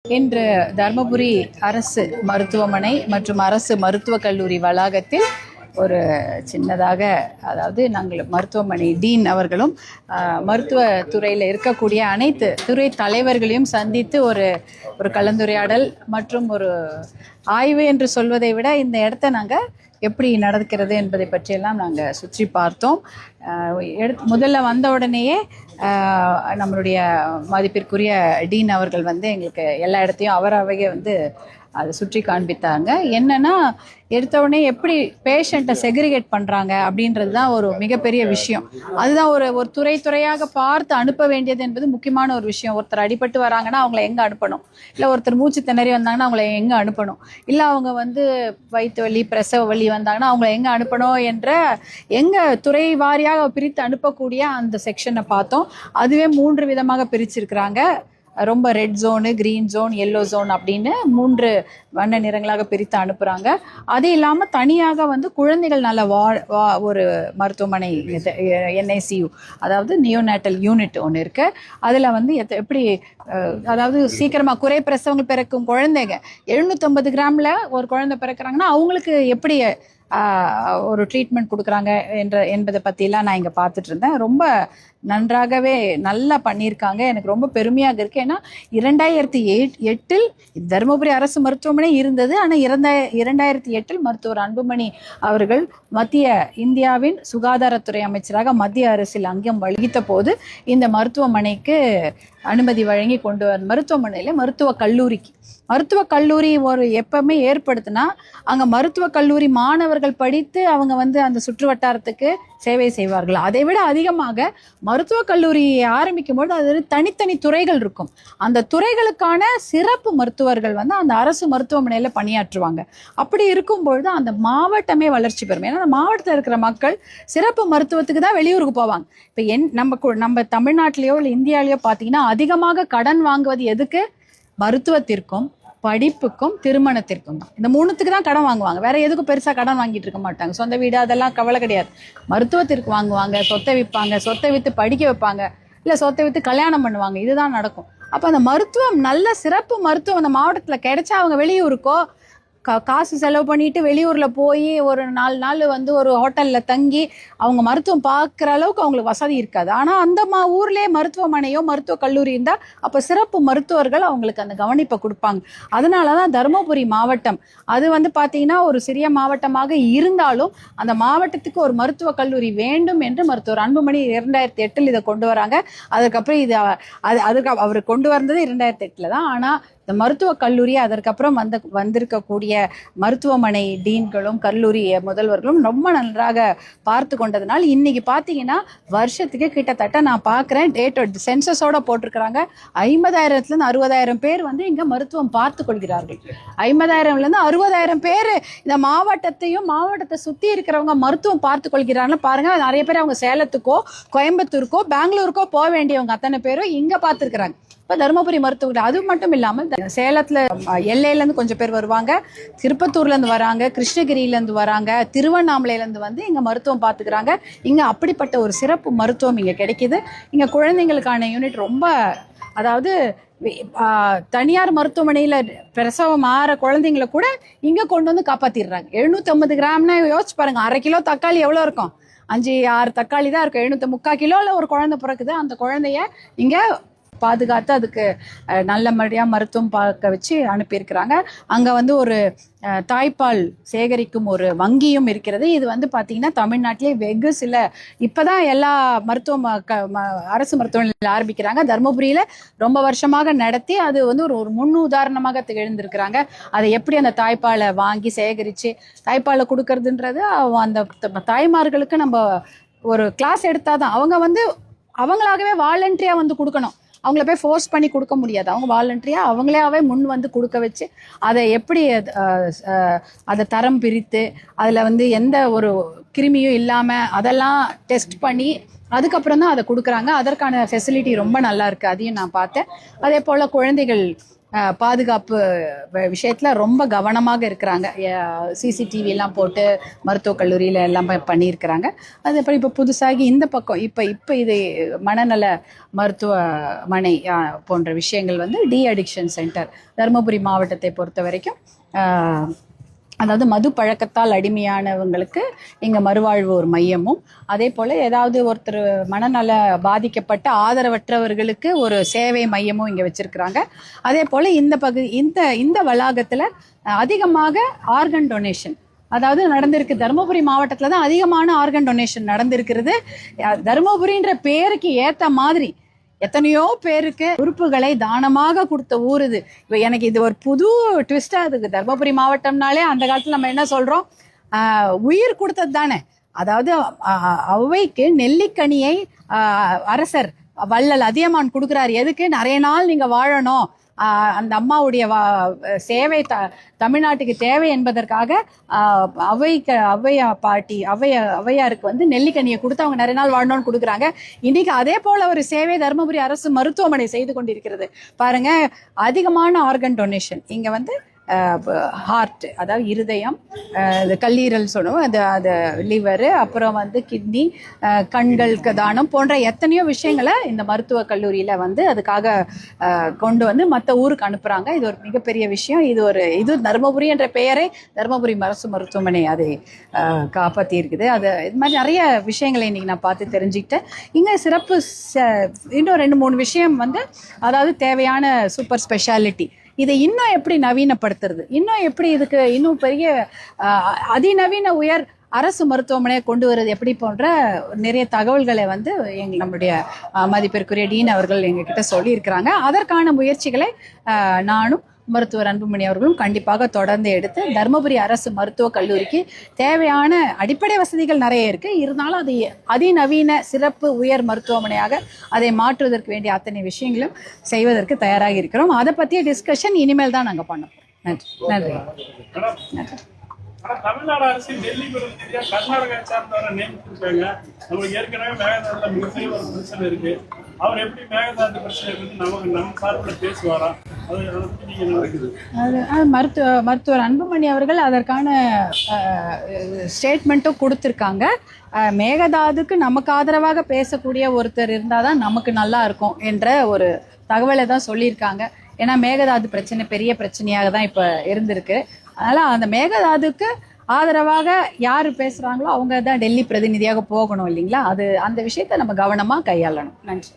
இன்று தர்மபுரி அரசு மருத்துவமனை மற்றும் அரசு மருத்துவக் கல்லூரி வளாகத்தில் ஒரு சின்னதாக, அதாவது நாங்கள் மருத்துவமனை டீன் அவர்களும் மருத்துவ துறையில் இருக்கக்கூடிய அனைத்து துறை தலைவர்களையும் சந்தித்து ஒரு கலந்துரையாடல் மற்றும் ஒரு ஆய்வு என்று சொல்வதை விட இந்த இடத்த நாங்கள் எப்படி நடக்கிறது என்பதை பற்றியெல்லாம் நாங்கள் சுற்றி பார்த்தோம். முதல்ல வந்த உடனேயே நம்மளுடைய மதிப்பிற்குரிய டீன் அவர்கள் எங்களுக்கு எல்லா இடத்தையும் அவரவையே அதை சுற்றி காண்பித்தாங்க. என்னன்னா, எடுத்த உடனே எப்படி பேஷண்ட்டை செக்ரிகேட் பண்ணுறாங்க அப்படின்றது தான் ஒரு மிகப்பெரிய விஷயம். அதுதான் ஒரு துறையாக பார்த்து அனுப்ப வேண்டியது என்பது முக்கியமான ஒரு விஷயம். ஒருத்தர் அடிபட்டு வராங்கன்னா அவங்கள எங்கே அனுப்பணும், இல்லை ஒருத்தர் மூச்சு திணறி வந்தாங்கன்னா அவங்கள எங்கே அனுப்பணும், இல்லை அவங்க வயிற்று வலி பிரசவ வலி வந்தாங்கன்னா அவங்கள எங்கே அனுப்பணும் என்ற துறை வாரியாக பிரித்து அனுப்பக்கூடிய அந்த செக்ஷனை பார்த்தோம். அதுவே 3 விதமாக பிரிச்சிருக்கிறாங்க. ரொம்ப red zone, green zone, yellow zone அப்படின்னு 3 வண்ண நிறங்களாக பிரித்து அனுப்புகிறாங்க. அது இல்லாமல் தனியாக குழந்தைகள் நல்ல ஒரு மருத்துவமனை NICU, அதாவது நியோநேட்டல் யூனிட் ஒன்று இருக்குது. அதில் எப்படி, அதாவது சீக்கிரமாக குறை பிரசவங்கள் பிறக்கும் குழந்தைங்க 750 கிராமில் ஒரு குழந்தை பிறக்கிறாங்கன்னா அவங்களுக்கு எப்படி ஒரு ட்ரீட்மெண்ட் கொடுக்குறாங்க என்பதை பற்றிலாம் நான் இங்கே பார்த்துட்டு இருந்தேன். ரொம்ப நன்றாகவே நல்லா பண்ணியிருக்காங்க. எனக்கு ரொம்ப பெருமையாக இருக்குது. ஏன்னா 2008 தருமபுரி அரசு மருத்துவமனை இருந்தது. ஆனால் 2008 மருத்துவர் அன்புமணி அவர்கள் இந்தியாவின் சுகாதாரத்துறை அமைச்சராக மத்திய அரசில் அங்கம் வகித்த போது இந்த மருத்துவமனைக்கு அனுமதி வழங்கி கொண்டு வர மருத்துவமனையில் மருத்துவக் கல்லூரி ஒரு எப்பவுமே ஏற்படுத்தினா அங்கே மருத்துவக் கல்லூரி மாணவர்கள் படித்து அவங்க அந்த சுற்று வட்டாரத்துக்கு சேவை செய்வார்கள். அதை விட அதிகமாக மருத்துவக் கல்லூரி ஆரம்பிக்கும் போது அது தனித்தனி துறைகள் இருக்கும். அந்த துறைகளுக்கான சிறப்பு மருத்துவர்கள் அந்த அரசு மருத்துவமனையில் பணியாற்றுவாங்க. அப்படி இருக்கும்பொழுது அந்த மாவட்டமே வளர்ச்சி பெறும். ஏன்னா அந்த மாவட்டத்தில் இருக்கிற மக்கள் சிறப்பு மருத்துவத்துக்கு தான் வெளியூருக்கு போவாங்க. இப்போ நம்ம தமிழ்நாட்டிலேயோ இல்லை இந்தியாவிலேயோ பார்த்தீங்கன்னா அதிகமாக கடன் வாங்குவது எதுக்கு? மருத்துவத்திற்கும், படிப்புக்கும், திருமணத்திற்கும் தான். இந்த 3த்துக்கு தான் கடன் வாங்குவாங்க. வேற எதுக்கும் பெருசாக கடன் வாங்கிட்டு இருக்க மாட்டாங்க. சொந்த வீடு அதெல்லாம் கவலை கிடையாது. மருத்துவத்திற்கு வாங்குவாங்க, சொத்தை விற்பாங்க, சொத்தை விற்று படிக்க வைப்பாங்க, இல்லை சொத்தை விற்று கல்யாணம் பண்ணுவாங்க. இதுதான் நடக்கும். அப்போ அந்த மருத்துவம், நல்ல சிறப்பு மருத்துவம் அந்த மாவட்டத்தில் கிடைச்சா அவங்க வெளியூருக்கோ காசு செலவு பண்ணிட்டு வெளியூரில் போய் ஒரு 4 நாள் ஒரு ஹோட்டலில் தங்கி அவங்க மருத்துவம் பார்க்குற அளவுக்கு அவங்களுக்கு வசதி இருக்காது. ஆனால் அந்த ஊர்லேயே மருத்துவமனையோ மருத்துவக் கல்லூரி இருந்தால் அப்போ சிறப்பு மருத்துவர்கள் அவங்களுக்கு அந்த கவனிப்பை கொடுப்பாங்க. அதனால தான் தருமபுரி மாவட்டம் அது பார்த்தீங்கன்னா ஒரு சிறிய மாவட்டமாக இருந்தாலும் அந்த மாவட்டத்துக்கு ஒரு மருத்துவக் கல்லூரி வேண்டும் என்று மருத்துவர் அன்புமணி 2008 இதை கொண்டு வராங்க. அதுக்கப்புறம் அதுக்கு அவர் கொண்டு வந்தது 2008 தான். ஆனால் இந்த மருத்துவக் கல்லூரி அதற்கப்புறம் வந்திருக்கக்கூடிய மருத்துவமனை டீன்களும் கல்லூரி முதல்வர்களும் ரொம்ப நன்றாக பார்த்து கொண்டதுனால இன்னைக்கு பார்த்தீங்கன்னா வருஷத்துக்கு கிட்டத்தட்ட நான் பார்க்குறேன் சென்சஸோட போட்டிருக்கிறாங்க 50,000 60,000 பேர் இங்கே மருத்துவம் பார்த்து கொள்கிறார்கள். 50,000 60,000 பேர் இந்த மாவட்டத்தை சுற்றி இருக்கிறவங்க மருத்துவம் பார்த்து கொள்கிறார்கள். பாருங்க, நிறைய பேர் அவங்க சேலத்துக்கோ கோயம்புத்தூருக்கோ பெங்களூருக்கோ போக வேண்டியவங்க அத்தனை பேரும் இங்கே பார்த்துருக்குறாங்க. இப்போ தருமபுரி மருத்துவர்கள் அது மட்டும் இல்லாமல் சேலத்தில் எல்லையிலேருந்து கொஞ்சம் பேர் வருவாங்க, திருப்பத்தூர்லேருந்து வராங்க, கிருஷ்ணகிரியிலேருந்து வராங்க, திருவண்ணாமலையிலேருந்து இங்கே மருத்துவம் பார்த்துக்கிறாங்க. இங்கே அப்படிப்பட்ட ஒரு சிறப்பு மருத்துவம் இங்கே கிடைக்கிது. இங்கே குழந்தைங்களுக்கான யூனிட் ரொம்ப, அதாவது தனியார் மருத்துவமனையில் பிரசவம் ஆகிற குழந்தைங்களை கூட இங்கே கொண்டு காப்பாற்றிடுறாங்க. 750 கிராம்னா யோசிச்சு பாருங்க, 1/2 கிலோ தக்காளி எவ்வளோ இருக்கும்? 5-6 தக்காளி தான் இருக்கும். 750 கிலோவில் ஒரு குழந்தை பிறக்குது. அந்த குழந்தைய இங்கே பாதுகாத்து அதுக்கு நல்லபடியாக மருத்துவம் பார்க்க வச்சு அனுப்பியிருக்கிறாங்க. அங்கே ஒரு தாய்ப்பால் சேகரிக்கும் ஒரு வங்கியும் இருக்கிறது. இது பார்த்தீங்கன்னா தமிழ்நாட்டிலே வெகு இப்போதான் எல்லா அரசு மருத்துவமனையில் ஆரம்பிக்கிறாங்க. தருமபுரியில் ரொம்ப வருஷமாக நடத்தி அது ஒரு முன் உதாரணமாக திகழ்ந்திருக்கிறாங்க. அதை எப்படி அந்த தாய்ப்பாலை வாங்கி சேகரித்து தாய்ப்பாலை கொடுக்கறதுன்றது அந்த தாய்மார்களுக்கு நம்ம ஒரு கிளாஸ் எடுத்தாதான் அவங்க அவங்களாகவே வாலண்டரியாக கொடுக்கணும். அவங்கள போய் ஃபோர்ஸ் பண்ணி கொடுக்க முடியாது. அவங்க வாலண்டரியாக அவங்களாவே முன் கொடுக்க வச்சு அதை எப்படி அதை தரம் பிரித்து அதில் எந்த ஒரு கிருமியும் இல்லாமல் அதெல்லாம் டெஸ்ட் பண்ணி அதுக்கப்புறம் தான் அதை கொடுக்குறாங்க. அதற்கான ஃபெசிலிட்டி ரொம்ப நல்லா இருக்குது. அதையும் நான் பார்த்தேன். அதே போல் குழந்தைகள் பாதுகாப்பு விஷயத்தில் ரொம்ப கவனமாக இருக்கிறாங்க. சிசிடிவிலாம் போட்டு மருத்துவக் கல்லூரியில் எல்லாம் பண்ணியிருக்கிறாங்க. அதுக்கப்புறம் இப்போ புதுசாகி இந்த பக்கம் இப்போ இது மனநல மருத்துவமனை போன்ற விஷயங்கள் வந்து டி அடிக்ஷன் சென்டர் தருமபுரி மாவட்டத்தை பொறுத்த வரைக்கும் அதாவது மது பழக்கத்தால் அடிமையானவங்களுக்கு இங்கே மறுவாழ்வு ஒரு மையமும், அதே போல் ஏதாவது ஒருத்தர் மனநல பாதிக்கப்பட்ட ஆதரவற்றவர்களுக்கு ஒரு சேவை மையமும் இங்கே வச்சுருக்குறாங்க. அதே போல் இந்த வளாகத்தில் அதிகமாக ஆர்கன் டொனேஷன் அதாவது நடந்திருக்கு. தருமபுரி மாவட்டத்தில் தான் அதிகமான ஆர்கன் டொனேஷன் நடந்திருக்கிறது. தருமபுரின்ற பேருக்கு ஏற்ற மாதிரி எத்தனையோ பேருக்கு உறுப்புகளை தானமாக கொடுத்த ஊர் இது. இப்போ எனக்கு இது ஒரு புது ட்விஸ்டாக இருக்குது. தர்மபுரி மாவட்டம்னாலே அந்த காலத்தில் நம்ம என்ன சொல்கிறோம், உயிர் கொடுத்தது தானே. அதாவது ஔவைக்கு நெல்லிக்கனியை அரசர் வள்ளல் அதியமான் கொடுக்குறாரு. எதுக்கு? நிறைய நாள் நீங்கள் வாழணும், அந்த அம்மாவுடைய சேவை தமிழ்நாட்டுக்கு தேவை என்பதற்காக ஔவையாருக்கு வந்து நெல்லிக்கனியை கொடுத்து அவங்க நிறைய நாள் வாழணும்னு கொடுக்குறாங்க. இன்னைக்கு அதே போல ஒரு சேவை தருமபுரி அரசு மருத்துவமனை செய்து கொண்டிருக்கிறது. பாருங்க, அதிகமான ஆர்கன் டொனேஷன் இங்கே வந்து ஹார்ட் அதாவது இருதயம், கல்லீரல் சொல்லுவோம், அது லிவரு, அப்புறம் வந்து கிட்னி, கண்களுக்கு தானம் போன்ற எத்தனையோ விஷயங்களை இந்த மருத்துவக் கல்லூரியில் வந்து அதுக்காக கொண்டு வந்து மற்ற ஊருக்கு அனுப்புகிறாங்க. இது ஒரு மிகப்பெரிய விஷயம். இது தருமபுரி என்ற பெயரை தருமபுரி அரசு மருத்துவமனை அதை காப்பாற்றி இருக்குது. இது மாதிரி நிறைய விஷயங்களை இன்னைக்கு நான் பார்த்து தெரிஞ்சுக்கிட்டேன். இங்கே சிறப்பு இன்னும் 2-3 விஷயம் வந்து அதாவது தேவையான சூப்பர் ஸ்பெஷாலிட்டி இதை இன்னும் எப்படி நவீனப்படுத்துறது, இன்னும் எப்படி இதுக்கு இன்னும் பெரிய அதிநவீன உயர் அரசு மருத்துவமனையை கொண்டு வருவது எப்படி போன்ற நிறைய தகவல்களை வந்து நம்முடைய மதிப்பிற்குரிய டீன் அவர்கள் எங்ககிட்ட சொல்லியிருக்கிறாங்க. அதற்கான முயற்சிகளை நானும் மருத்துவர் அன்புமணி அவர்களும் கண்டிப்பாக தொடர்ந்து எடுத்து தருமபுரி அரசு மருத்துவக் கல்லூரிக்கு தேவையான அடிப்படை வசதிகள் நிறைய இருக்கு, இருந்தாலும் அது அதிநவீன சிறப்பு உயர் மருத்துவமனையாக அதை மாற்றுவதற்கு வேண்டிய அத்தனை விஷயங்களும் செய்வதற்கு தயாராக இருக்கிறோம். அதை பற்றிய டிஸ்கஷன் இனிமேல் தான் நாங்கள் பண்ண போகிறோம். நன்றி நன்றி நன்றி. தமிழ்நாடு அரசு டெல்லி பிரதிநிதியா கர்நாடகா சார்ந்தவரை நியமிச்சிருக்காங்க. நமக்கு ஏற்கனவே மேகதாதுல மிகப்பெரிய ஒரு பிரச்சனை இருக்கு. அவர் எப்படி மேகதாது பிரச்சனை இருக்கு நம்ம சார்பில் பேசுவாரா? மருத்துவர் அன்புமணி அவர்கள் அதற்கான ஸ்டேட்மெண்ட்டும் கொடுத்துருக்காங்க. மேகதாதுக்கு நமக்கு ஆதரவாக பேசக்கூடிய ஒருத்தர் இருந்தால் தான் நமக்கு நல்லா இருக்கும் என்ற ஒரு தகவலை தான் சொல்லியிருக்காங்க. ஏன்னா மேகதாது பிரச்சனை பெரிய பிரச்சனையாக தான் இப்போ இருந்திருக்கு. அதனால் அந்த மேகதாதுக்கு ஆதரவாக யார் பேசுகிறாங்களோ அவங்க தான் டெல்லி பிரதிநிதியாக போகணும் இல்லைங்களா? அந்த விஷயத்தை நம்ம கவனமாக கையாளணும். நன்றி.